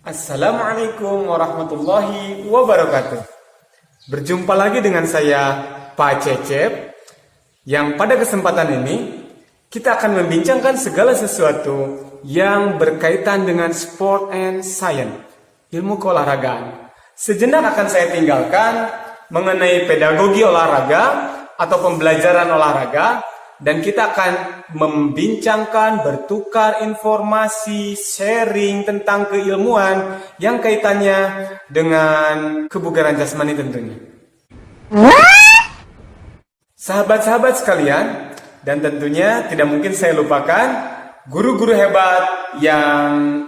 Assalamualaikum warahmatullahi wabarakatuh. Berjumpa lagi dengan saya, Pak Cecep, yang pada kesempatan ini kita akan membincangkan segala sesuatu yang berkaitan dengan sport and science, ilmu keolahragaan. Sejenak akan saya tinggalkan mengenai pedagogi olahraga atau pembelajaran olahraga, dan kita akan membincangkan, bertukar informasi, sharing tentang keilmuan yang kaitannya dengan kebugaran jasmani tentunya. Sahabat-sahabat sekalian, dan tentunya tidak mungkin saya lupakan guru-guru hebat yang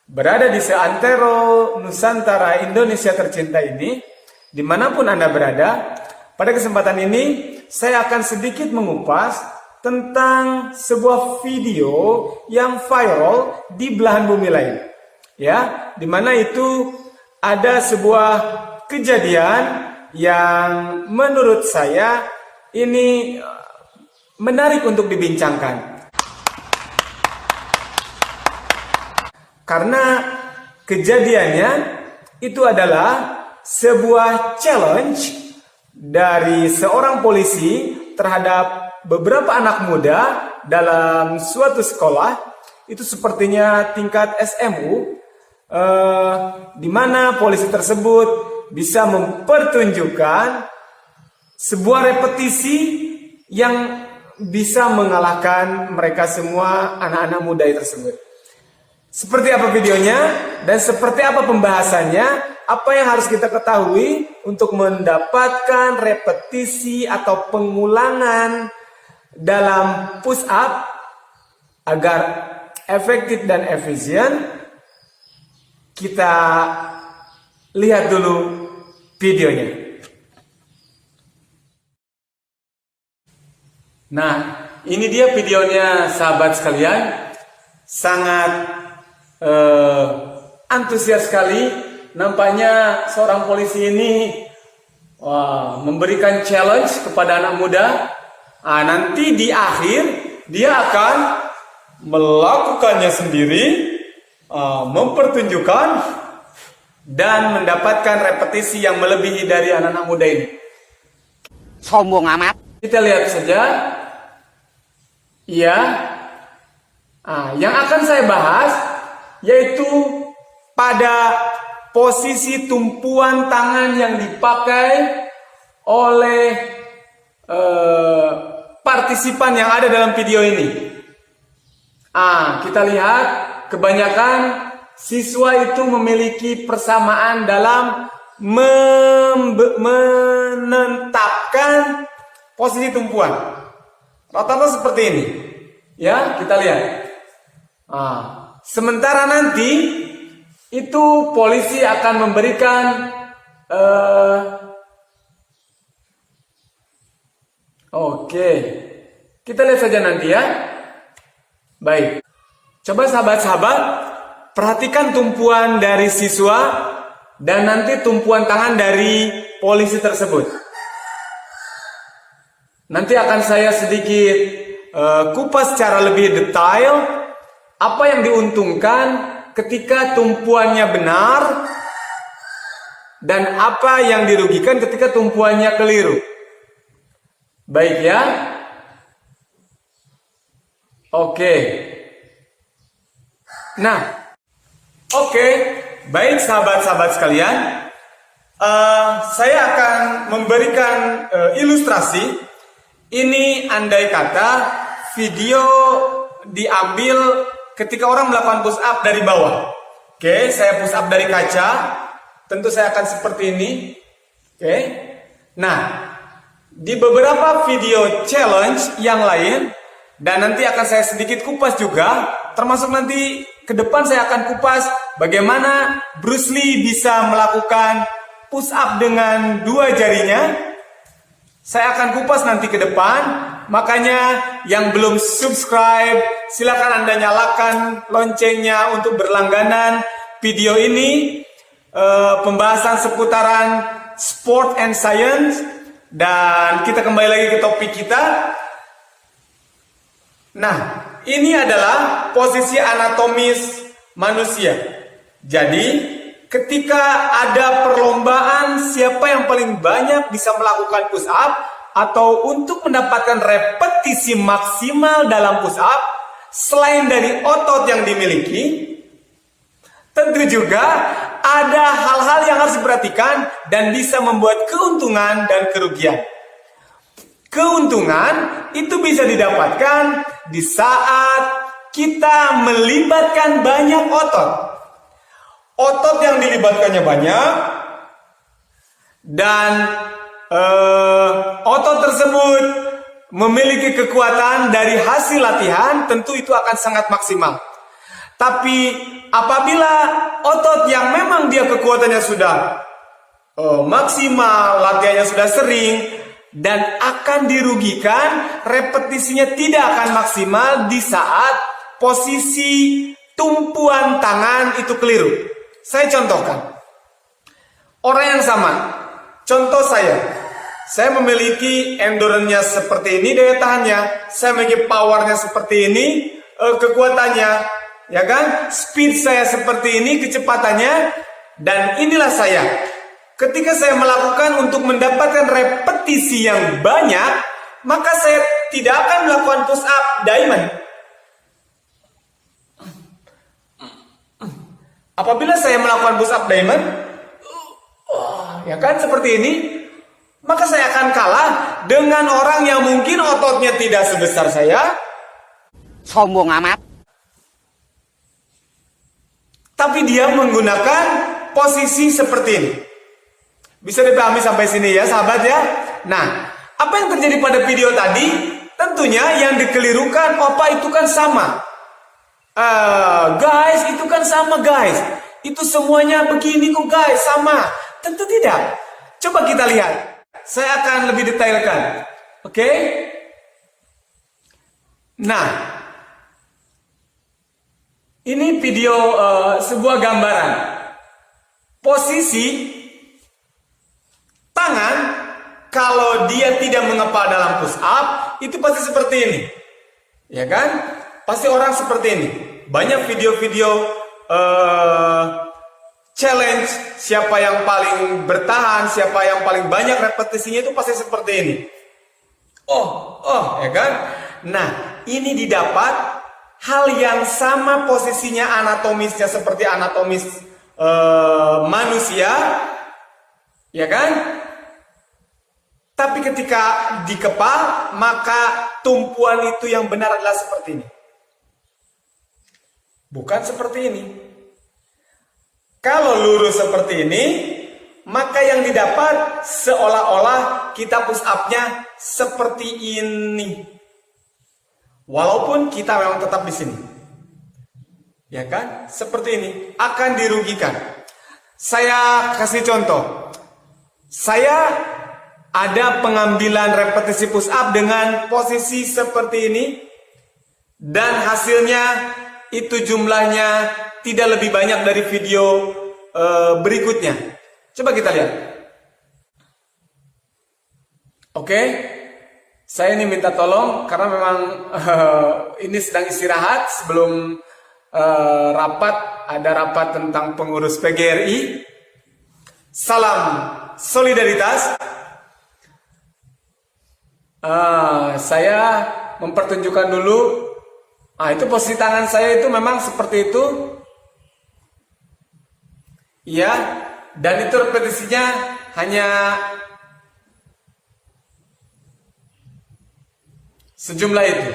berada di seantero Nusantara Indonesia tercinta ini, dimanapun Anda berada. Pada kesempatan ini, saya akan sedikit mengupas tentang sebuah video yang viral di belahan bumi lain. Ya, di mana itu ada sebuah kejadian yang menurut saya ini menarik untuk dibincangkan. Karena kejadiannya itu adalah sebuah challenge dari seorang polisi terhadap beberapa anak muda dalam suatu sekolah. Itu sepertinya tingkat SMU, di mana polisi tersebut bisa mempertunjukkan sebuah repetisi yang bisa mengalahkan mereka semua, anak-anak muda tersebut. Seperti apa videonya dan seperti apa pembahasannya, apa yang harus kita ketahui untuk mendapatkan repetisi atau pengulangan dalam push up agar efektif dan efisien. Kita lihat dulu videonya. Nah, ini dia videonya sahabat sekalian. Sangat antusias sekali. Nampaknya seorang polisi ini memberikan challenge kepada anak muda. Nanti di akhir dia akan melakukannya sendiri, mempertunjukkan dan mendapatkan repetisi yang melebihi dari anak-anak muda ini. Sombong amat. Kita lihat saja. Iya. Yang akan saya bahas yaitu pada posisi tumpuan tangan yang dipakai oleh partisipan yang ada dalam video ini. Kita lihat kebanyakan siswa itu memiliki persamaan dalam menetapkan posisi tumpuan. Rata-rata seperti ini. Ya, kita lihat. Sementara nanti itu polisi akan memberikan oke. Kita lihat saja nanti ya. Baik. Coba sahabat-sahabat perhatikan tumpuan dari siswa dan nanti tumpuan tangan dari polisi tersebut. Nanti akan saya sedikit kupas secara lebih detail apa yang diuntungkan ketika tumpuannya benar dan apa yang dirugikan ketika tumpuannya keliru. Baik ya. Oke. Nah, oke. Baik sahabat-sahabat sekalian, saya akan memberikan ilustrasi. Ini andai kata video diambil ketika orang melakukan push up dari bawah. Oke, saya push up dari kaca. Tentu saya akan seperti ini. Oke. Nah, di beberapa video challenge yang lain, dan nanti akan saya sedikit kupas juga, termasuk nanti ke depan saya akan kupas bagaimana Bruce Lee bisa melakukan push up dengan 2 jarinya. Saya akan kupas nanti ke depan. Makanya yang belum subscribe, silakan Anda nyalakan loncengnya untuk berlangganan video ini. Pembahasan seputaran sport and science. Dan kita kembali lagi ke topik kita. Nah, ini adalah posisi anatomis manusia. Jadi, ketika ada perlombaan siapa yang paling banyak bisa melakukan push up atau untuk mendapatkan repetisi maksimal dalam push up, selain dari otot yang dimiliki, tentu juga ada hal-hal yang harus diperhatikan dan bisa membuat keuntungan dan kerugian. Keuntungan itu bisa didapatkan di saat kita melibatkan banyak otot. Otot yang dilibatkannya banyak dan otot tersebut memiliki kekuatan dari hasil latihan, tentu itu akan sangat maksimal. Tapi apabila otot yang memang dia kekuatannya sudah maksimal, latihannya sudah sering, dan akan dirugikan, repetisinya tidak akan maksimal di saat posisi tumpuan tangan itu keliru. Saya contohkan. Orang yang sama. Contoh saya memiliki endurance-nya seperti ini, daya tahannya. Saya memiliki power-nya seperti ini, kekuatannya. Ya kan? Speed saya seperti ini, kecepatannya. Dan inilah saya. Ketika saya melakukan untuk mendapatkan repetisi yang banyak, maka saya tidak akan melakukan push up diamond. Apabila saya melakukan push up diamond, ya kan seperti ini, maka saya akan kalah dengan orang yang mungkin ototnya tidak sebesar saya, Sombong amat. tapi dia menggunakan posisi seperti ini. Bisa dipahami sampai sini ya sahabat ya. Nah, apa yang terjadi pada video tadi? Tentunya yang dikelirukan, opa itu kan sama. Guys, itu kan sama guys. Itu semuanya begini kok guys, sama. Tentu tidak. Coba kita lihat. Saya akan lebih detailkan. Oke? Nah, ini video sebuah gambaran. Posisi tangan kalau dia tidak mengepal dalam push up itu pasti seperti ini. Ya kan? Pasti orang seperti ini. Banyak video-video challenge siapa yang paling bertahan, siapa yang paling banyak repetisinya itu pasti seperti ini. Ya kan? Nah, ini didapat hal yang sama posisinya anatomisnya seperti anatomis manusia, ya kan? Tapi ketika dikepal, maka tumpuan itu yang benar adalah seperti ini. Bukan seperti ini. Kalau lurus seperti ini, maka yang didapat seolah-olah kita push up-nya seperti ini. Walaupun kita memang tetap di sini. Ya kan? Seperti ini. Akan dirugikan. Saya kasih contoh. Saya ada pengambilan repetisi push up dengan posisi seperti ini. Dan hasilnya itu jumlahnya tidak lebih banyak dari video berikutnya. Coba kita lihat. Oke. Saya ini minta tolong karena memang ini sedang istirahat sebelum rapat. Ada rapat tentang pengurus PGRI. Salam solidaritas. Saya mempertunjukkan dulu. Itu posisi tangan saya itu memang seperti itu. Iya. Dan itu repetisinya hanya sejumlah itu.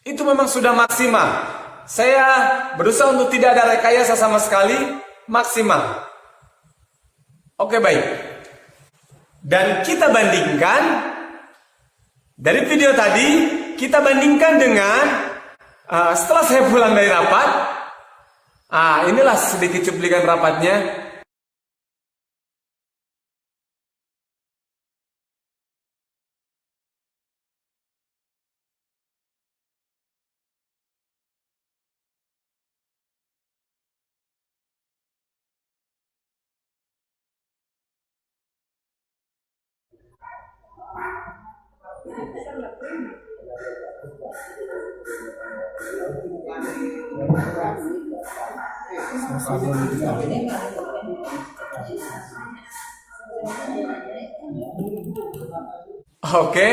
Itu memang sudah maksimal. Saya berusaha untuk tidak ada rekayasa sama sekali, maksimal. Oke, baik. Dan kita bandingkan dari video tadi, kita bandingkan dengan setelah saya pulang dari rapat. Inilah sedikit cuplikan rapatnya. Oke.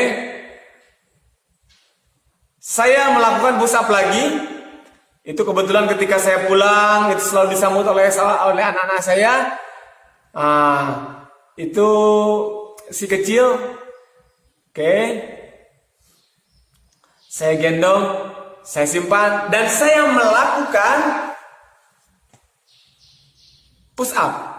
Saya melakukan push up lagi. Itu kebetulan ketika saya pulang itu selalu disambut oleh anak-anak saya. Itu si kecil. Oke. Saya gendong, saya simpan dan saya melakukan push up.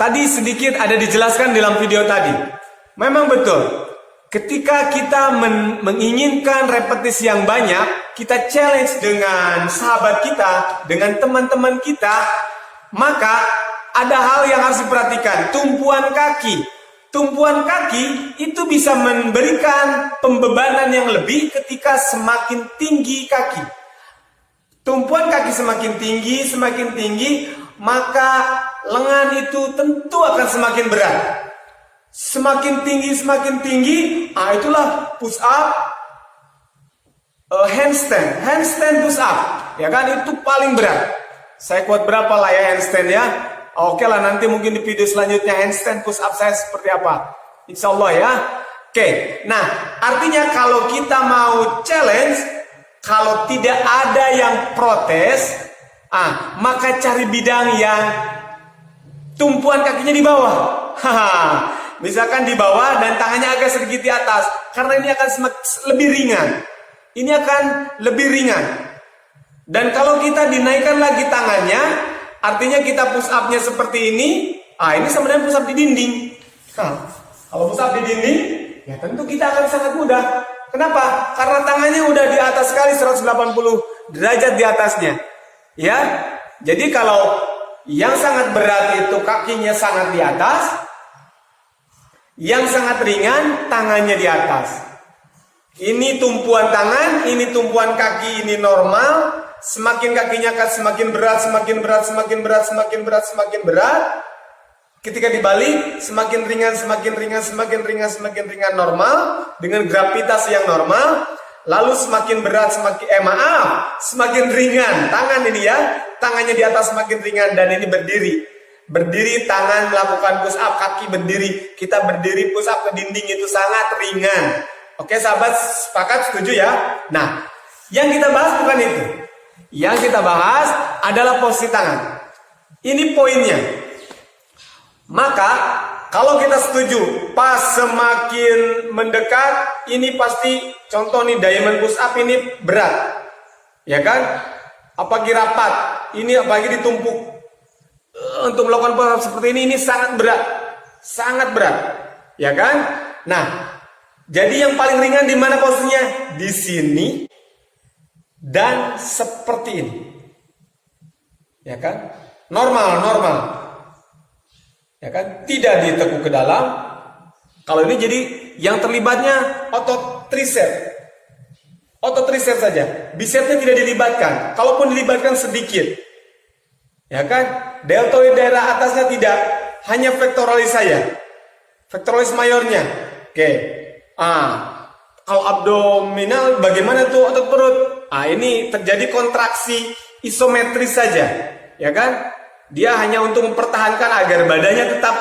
tadi sedikit ada dijelaskan dalam video tadi. Memang betul. Ketika kita menginginkan repetisi yang banyak, kita challenge dengan sahabat kita, dengan teman-teman kita, maka ada hal yang harus diperhatikan. Tumpuan kaki. Tumpuan kaki itu bisa memberikan pembebanan yang lebih ketika semakin tinggi kaki. Tumpuan kaki semakin tinggi, maka lengan itu tentu akan semakin berat. Semakin tinggi, itulah push up, handstand push up, ya kan, itu paling berat. Saya kuat berapa lah ya handstand ya? Oke lah, nanti mungkin di video selanjutnya handstand push up saya seperti apa, insya Allah ya. Oke, nah artinya kalau kita mau challenge, kalau tidak ada yang protes, maka cari bidang yang tumpuan kakinya di bawah. Misalkan di bawah dan tangannya agak sedikit di atas, karena ini akan lebih ringan. Ini akan lebih ringan. Dan kalau kita dinaikkan lagi tangannya, artinya kita push up-nya seperti ini. Ini sebenarnya push up di dinding. Kalau push up di dinding, ya tentu kita akan sangat mudah. Kenapa? Karena tangannya udah di atas sekali, 180 derajat di atasnya. Ya, jadi kalau yang sangat berat itu kakinya sangat di atas, yang sangat ringan tangannya di atas. Ini tumpuan tangan, ini tumpuan kaki, ini normal. Semakin kakinya akan semakin berat. Ketika dibalik, semakin ringan normal dengan gravitas yang normal. Lalu semakin berat, semakin ringan. Tangan ini ya, tangannya di atas semakin ringan dan ini berdiri. Berdiri, tangan melakukan push up, kaki berdiri. Kita berdiri push up ke dinding itu sangat ringan. Oke sahabat, sepakat, setuju ya? Nah, yang kita bahas bukan itu. Yang kita bahas adalah posisi tangan. Ini poinnya. Maka, kalau kita setuju, pas semakin mendekat, ini pasti, contoh nih diamond push up ini berat. Ya kan? Apalagi rapat, ini apalagi ditumpuk. Untuk melakukan push up seperti ini sangat berat, ya kan? Nah, jadi yang paling ringan di mana posisinya? Di sini dan seperti ini, ya kan? Normal, ya kan? Tidak ditekuk ke dalam. Kalau ini jadi yang terlibatnya otot tricep saja. Bicepsnya tidak dilibatkan. Kalaupun dilibatkan sedikit. Ya kan? Deltoid daerah atasnya tidak, hanya pectoralis saja. Pectoralis mayornya. Oke. Kalau abdominal bagaimana tuh otot perut? Ini terjadi kontraksi isometris saja. Ya kan? Dia hanya untuk mempertahankan agar badannya tetap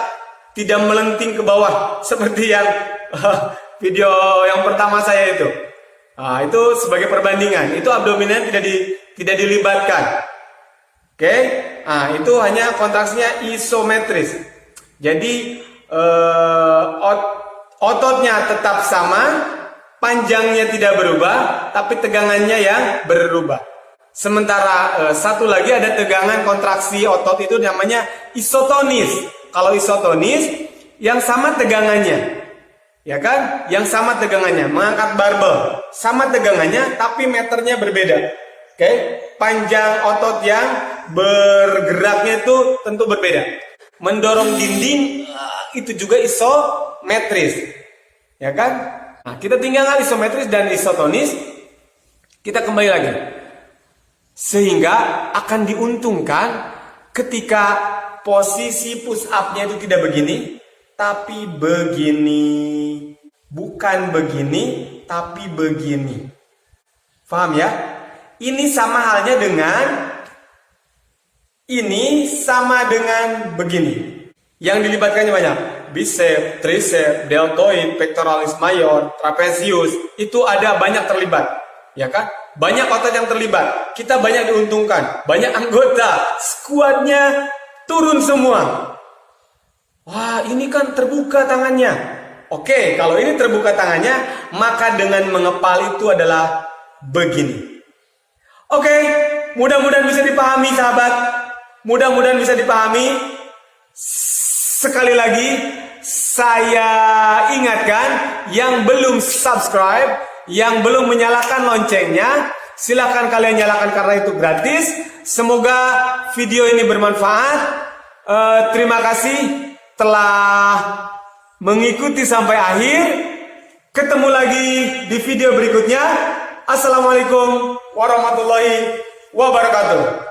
tidak melenting ke bawah seperti yang video yang pertama saya itu. Itu sebagai perbandingan. Itu abdominal tidak dilibatkan. Oke, itu hanya kontraksinya isometris. Jadi ototnya tetap sama, panjangnya tidak berubah, tapi tegangannya yang berubah. Sementara satu lagi ada tegangan kontraksi otot itu namanya isotonis. Kalau isotonis yang sama tegangannya, ya kan? Yang sama tegangannya, mengangkat barbel sama tegangannya, tapi meternya berbeda. Oke, panjang otot yang bergeraknya itu tentu berbeda. Mendorong dinding itu juga isometris, ya kan? Nah, kita tinggalkan isometris dan isotonis. Kita kembali lagi, sehingga akan diuntungkan ketika posisi push up-nya itu tidak begini, tapi begini, bukan begini, tapi begini. Paham ya? Ini sama halnya dengan begini. Yang dilibatkannya banyak. Bicep, tricep, deltoid, pectoralis major, trapezius, itu ada banyak terlibat. Ya kan? Banyak otot yang terlibat. Kita banyak diuntungkan. Banyak anggota. Squatnya turun semua. Wah, ini kan terbuka tangannya. Oke, kalau ini terbuka tangannya, maka dengan mengepal itu adalah begini. Oke, mudah-mudahan bisa dipahami sahabat. Mudah-mudahan bisa dipahami. Sekali lagi, saya ingatkan yang belum subscribe, yang belum menyalakan loncengnya, silahkan kalian nyalakan karena itu gratis. Semoga video ini bermanfaat. Terima kasih telah mengikuti sampai akhir. Ketemu lagi di video berikutnya. Assalamualaikum warahmatullahi wabarakatuh.